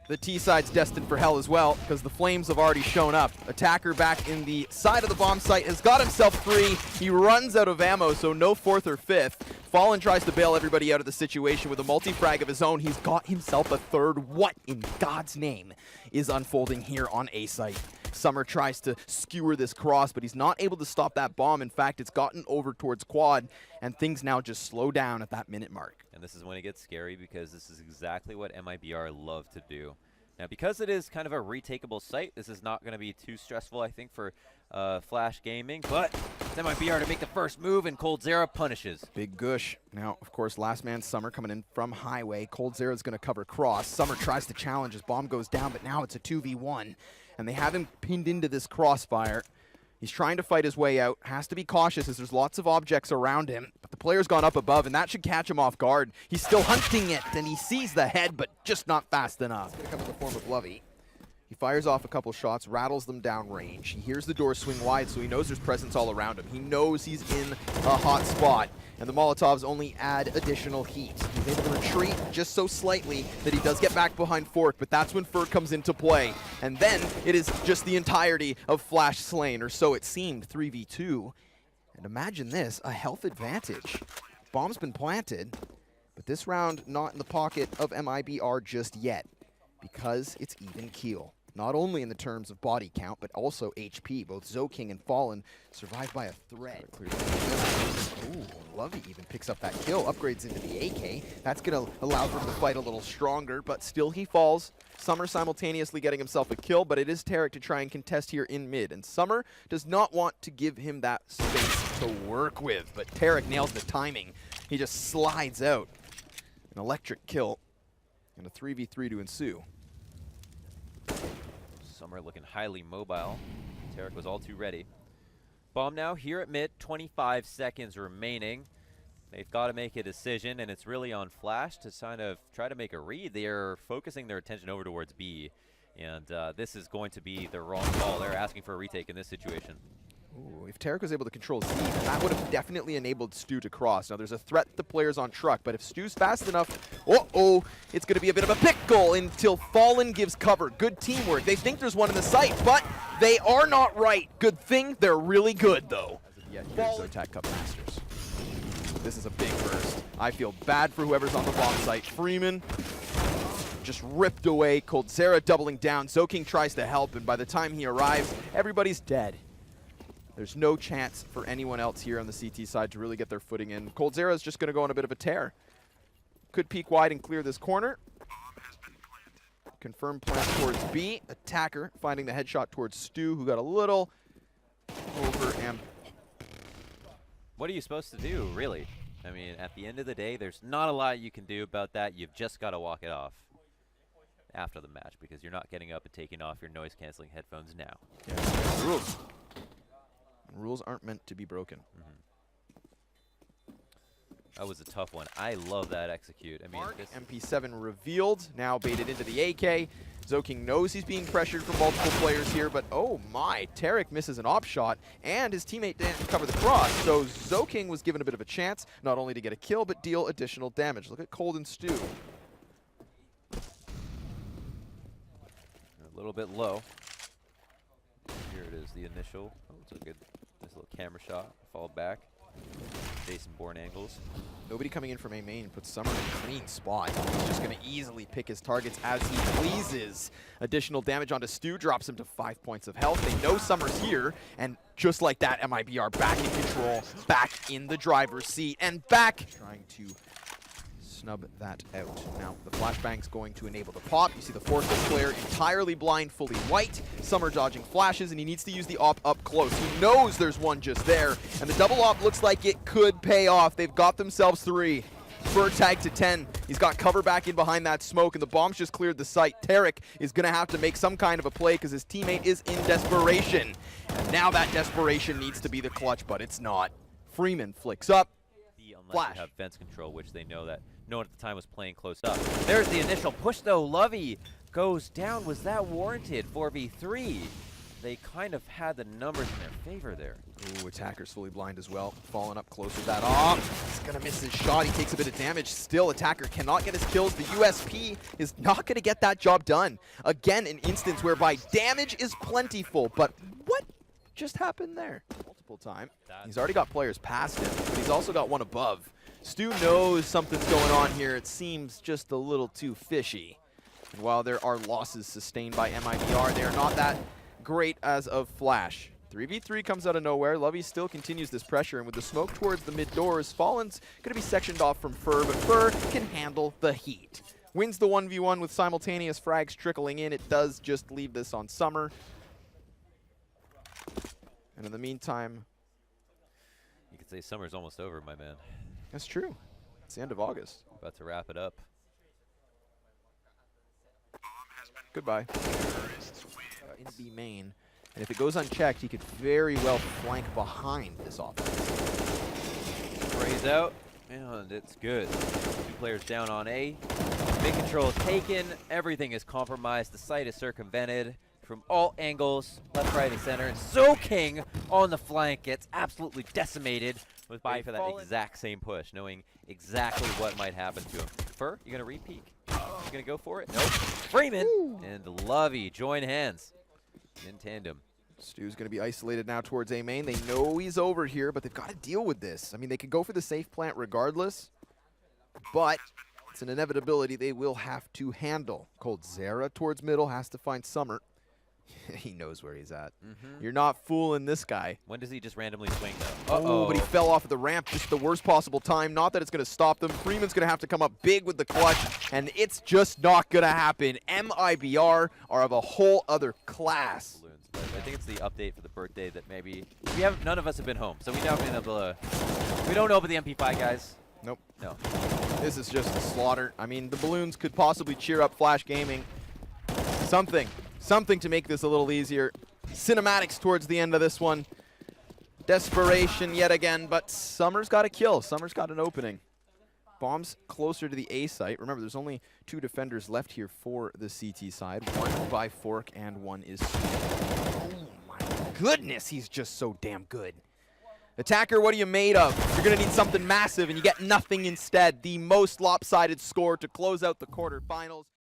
The T side's destined for hell as well, because the flames have already shown up. Attacker back in the side of the bomb site has got himself 3. He runs out of ammo, so no 4th or 5th. Fallen tries to bail everybody out of the situation with a multi-frag of his own. He's got himself a 3rd. What in God's name is unfolding here on A site? Summer tries to skewer this cross, but he's not able to stop that bomb. In fact, it's gotten over towards quad, and things now just slow down at that minute mark. And this is when it gets scary, because this is exactly what MiBR love to do. Now, because it is kind of a retakeable site, this is not going to be too stressful, I think, for Flash Gaming. But it's MiBR to make the first move, and coldzera punishes. Big gush. Now, of course, last man Summer coming in from highway. coldzera is going to cover cross. Summer tries to challenge. His bomb goes down, but now it's a 2v1. And they have him pinned into this crossfire. He's trying to fight his way out. Has to be cautious as there's lots of objects around him. But the player's gone up above, and that should catch him off guard. He's still hunting it, and he sees the head, but just not fast enough. It's going to come in the form of Lovey. He fires off a couple shots, rattles them down range. He hears the door swing wide, so he knows there's presence all around him. He knows he's in a hot spot, and the Molotovs only add additional heat. He's able to retreat just so slightly that he does get back behind Fork, but that's when Fur comes into play. And then it is just the entirety of Flash slain, or so it seemed, 3v2. And imagine this, a health advantage. Bomb's been planted, but this round not in the pocket of MiBR just yet, because it's even keel. Not only in the terms of body count, but also HP. Both Zoking and Fallen survived by a thread. Ooh, Lovey even picks up that kill, upgrades into the AK. That's going to allow him to fight a little stronger, but still he falls. Summer simultaneously getting himself a kill, but it is Tarek to try and contest here in mid. And Summer does not want to give him that space to work with, but Tarek nails the timing. He just slides out. An electric kill and a 3v3 to ensue. Summer looking highly mobile. Tarek was all too ready. Bomb now here at mid, 25 seconds remaining. They've got to make a decision, and it's really on Flash to kind of try to make a read. They are focusing their attention over towards B, and this is going to be the wrong call. They're asking for a retake in this situation. Ooh, if Tarek was able to control Z, that would have definitely enabled Stu to cross. Now, there's a threat to players on truck, but if Stu's fast enough, it's going to be a bit of a pickle until Fallen gives cover. Good teamwork. They think there's one in the site, but they are not right. Good thing they're really good, though. Yeah, here's Zotac Cup Masters. This is a big burst. I feel bad for whoever's on the bomb site. Freeman just ripped away. coldzera doubling down. Zoking tries to help, and by the time he arrives, everybody's dead. There's no chance for anyone else here on the CT side to really get their footing in. coldzera is just going to go on a bit of a tear. Could peek wide and clear this corner. Confirm plant towards B. Attacker finding the headshot towards Stu, who got a little over and... What are you supposed to do, really? I mean, at the end of the day, there's not a lot you can do about that. You've just got to walk it off after the match, because you're not getting up and taking off your noise-canceling headphones now. Yeah, that's the rules. Rules aren't meant to be broken. That was a tough one. I love that execute. I mean, MP7 revealed, now baited into the AK. Zoking knows he's being pressured from multiple players here, but oh my, Tarek misses an op shot, and his teammate didn't cover the cross. So Zoking was given a bit of a chance, not only to get a kill, but deal additional damage. Look at Cold and Stu. A little bit low. Here it is, the initial. Oh, it's a good, nice little camera shot. Followed back. Jason Bourne angles. Nobody coming in from A main puts Summer in a clean spot. He's just going to easily pick his targets as he pleases. Additional damage onto Stu drops him to 5 points of health. They know Summer's here, and just like that, MiBR back in control, back in the driver's seat, and back trying to snub that out. Now, the flashbang's going to enable the pop. You see the Fortress player entirely blind, fully white. Summer dodging flashes, and he needs to use the op up close. He knows there's one just there, and the double op looks like it could pay off. They've got themselves 3. Spur tag to 10. He's got cover back in behind that smoke, and the bomb's just cleared the site. Tarek is going to have to make some kind of a play because his teammate is in desperation. And now that desperation needs to be the clutch, but it's not. Freeman flicks up. Unless you have fence control, which they know that no one at the time was playing close up. There's the initial push, though. Lovey goes down. Was that warranted? 4v3. they kind of had the numbers in their favor there. Ooh, attacker's fully blind as well. Falling up close with that off. He's gonna miss his shot. He takes a bit of damage. Still, attacker cannot get his kills. The USP is not gonna get that job done. Again, an instance whereby damage is plentiful, but what just happened there? Multiple time. He's already got players past him, but he's also got one above. Stu knows something's going on here. It seems just a little too fishy. And while there are losses sustained by MiBR, they are not that great as of Flash. 3v3 comes out of nowhere. Lovey still continues this pressure, and with the smoke towards the mid doors, Fallen's going to be sectioned off from Fur, but Fur can handle the heat. Wins the 1v1 with simultaneous frags trickling in. It does just leave this on Summer. And in the meantime, You could say summer's almost over, my man. that's true. It's the end of August. About to wrap it up. Goodbye. In B main. And if it goes unchecked, he could very well flank behind this offense. Sprays out, and it's good. 2 players down on A. Mid control is taken. Everything is compromised. The site is circumvented from all angles, left, right, and center. And Zoking on the flank gets absolutely decimated. Was by for that exact same push, knowing exactly what might happen to him. Fur, you gonna re-peek? You gonna go for it? Nope. Freeman and Lovey join hands in tandem. Stu's going to be isolated now towards A main. They know he's over here, but they've got to deal with this. I mean, they could go for the safe plant regardless, but it's an inevitability they will have to handle. Cold Zera towards middle, has to find Summer. He knows where he's at. You're not fooling this guy. When does he just randomly swing, though? Oh, but he fell off of the ramp just the worst possible time. Not that it's going to stop them. Freeman's going to have to come up big with the clutch, and it's just not going to happen. MiBR are of a whole other class. But I think it's the update for the birthday that maybe none of us have been home, so we now been able to. We don't know about the MP5 guys. Nope. No. This is just a slaughter. I mean, the balloons could possibly cheer up Flash Gaming. Something to make this a little easier. Cinematics towards the end of this one. Desperation yet again, but Summer's got a kill. Summer's got an opening. Bombs closer to the A site. Remember, there's only 2 defenders left here for the CT side. One by Fork and one is... Oh my goodness, he's just so damn good. Attacker, what are you made of? You're going to need something massive, and you get nothing instead. The most lopsided score to close out the quarterfinals.